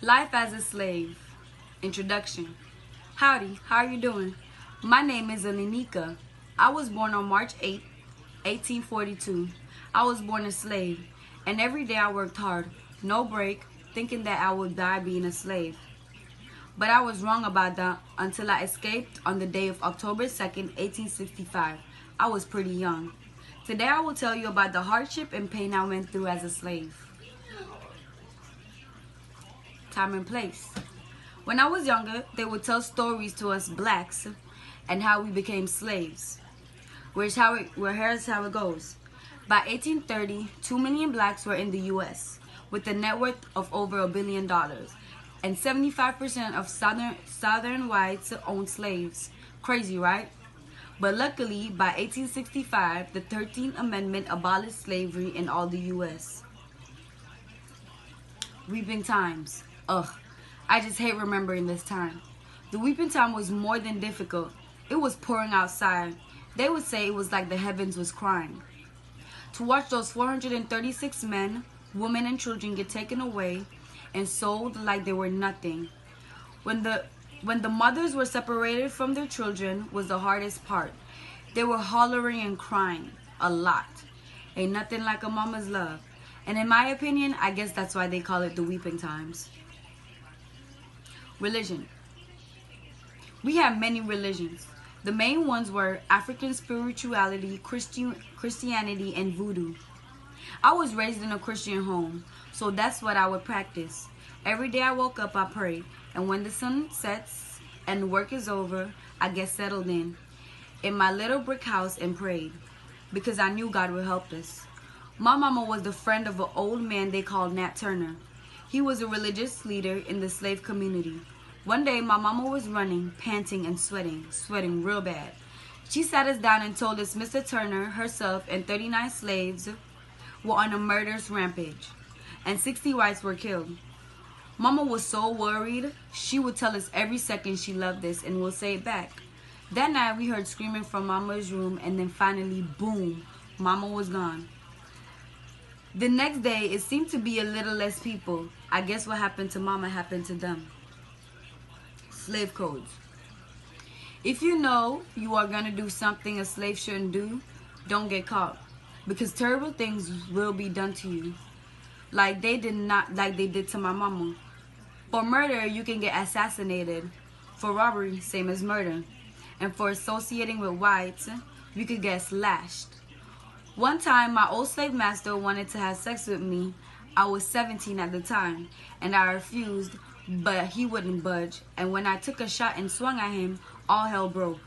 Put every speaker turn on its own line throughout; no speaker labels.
Life as a Slave. Introduction. Howdy, how are you doing? My name is Tneecy. I was born on March 8, 1842. I was born a slave, and every day I worked hard, no break, thinking that I would die being a slave. But I was wrong about that until I escaped on the day of October 2nd, 1865. I was pretty young. Today I will tell you about the hardship and pain I went through as a slave. Time and place. When I was younger, they would tell stories to us blacks and how we became slaves. Here's how it goes. By 1830, 2 million blacks were in the U.S. with a net worth of over $1 billion, and 75% of Southern whites owned slaves. Crazy, right? But luckily, by 1865, the 13th Amendment abolished slavery in all the U.S. Weeping times. Ugh, I just hate remembering this time. The weeping time was more than difficult. It was pouring outside. They would say it was like the heavens was crying. To watch those 436 men, women, and children get taken away and sold like they were nothing. When the mothers were separated from their children was the hardest part. They were hollering and crying a lot. Ain't nothing like a mama's love. And in my opinion, I guess that's why they call it the weeping times. Religion. We have many religions. The main ones were African spirituality, Christianity, and voodoo. I was raised in a Christian home, so that's what I would practice. Every day I woke up, I prayed, and when the sun sets and work is over, I get settled in my little brick house and prayed, because I knew God would help us. My mama was the friend of an old man they called Nat Turner. He was a religious leader in the slave community. One day, my mama was running, panting, and sweating real bad. She sat us down and told us Mr. Turner, herself, and 39 slaves were on a murderous rampage, and 60 whites were killed. Mama was so worried, she would tell us every second she loved us and we'll say it back. That night, we heard screaming from Mama's room, and then finally, boom, Mama was gone. The next day, it seemed to be a little less people. I guess what happened to Mama happened to them. Slave codes. If you know you are going to do something a slave shouldn't do, don't get caught, because terrible things will be done to you, like they did to my mama. For murder, you can get assassinated. For robbery, same as murder. And for associating with whites, you could get slashed. One time, my old slave master wanted to have sex with me. I was 17 at the time, and I refused, but he wouldn't budge. And when I took a shot and swung at him, all hell broke.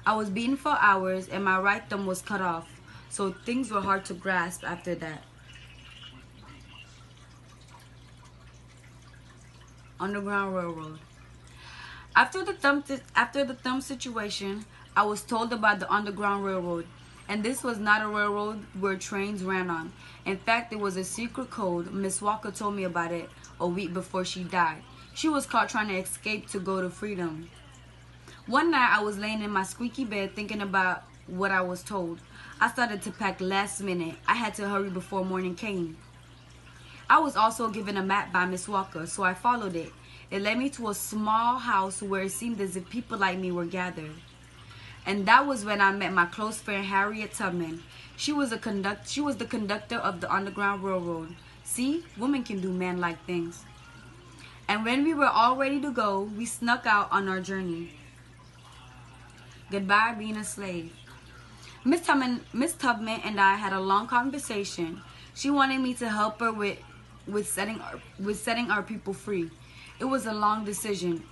I was beaten for hours, and my right thumb was cut off, so things were hard to grasp after that. Underground Railroad. After the thumb situation, I was told about the Underground Railroad. And this was not a railroad where trains ran on. In fact, it was a secret code. Miss Walker told me about it a week before she died. She was caught trying to escape to go to freedom. One night, I was laying in my squeaky bed thinking about what I was told. I started to pack last minute. I had to hurry before morning came. I was also given a map by Miss Walker, so I followed it. It led me to a small house where it seemed as if people like me were gathered. And that was when I met my close friend Harriet Tubman. She was the conductor of the Underground Railroad. See, women can do man-like things. And when we were all ready to go, we snuck out on our journey. Goodbye, being a slave. Miss Tubman and I had a long conversation. She wanted me to help her with setting our people free. It was a long decision,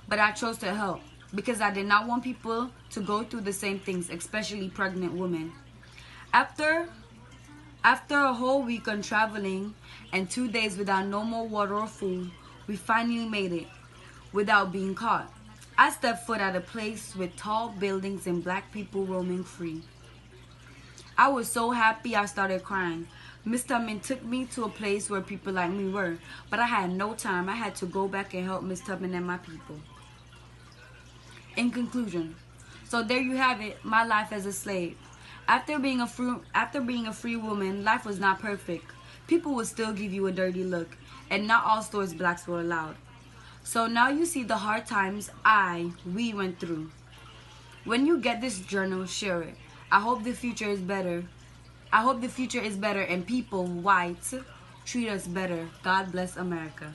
but I chose to help, because I did not want people to go through the same things, especially pregnant women. After a whole week on traveling and 2 days without no more water or food, we finally made it without being caught. I stepped foot at a place with tall buildings and black people roaming free. I was so happy I started crying. Miss Tubman took me to a place where people like me were, but I had no time. I had to go back and help Miss Tubman and my people. In conclusion, so there you have it, my life as a slave. After being a free woman, life was not perfect. People would still give you a dirty look. and not all stores blacks were allowed. So now you see the hard times we went through. When you get this journal, share it. I hope the future is better. I hope the future is better and people, whites, treat us better. God bless America.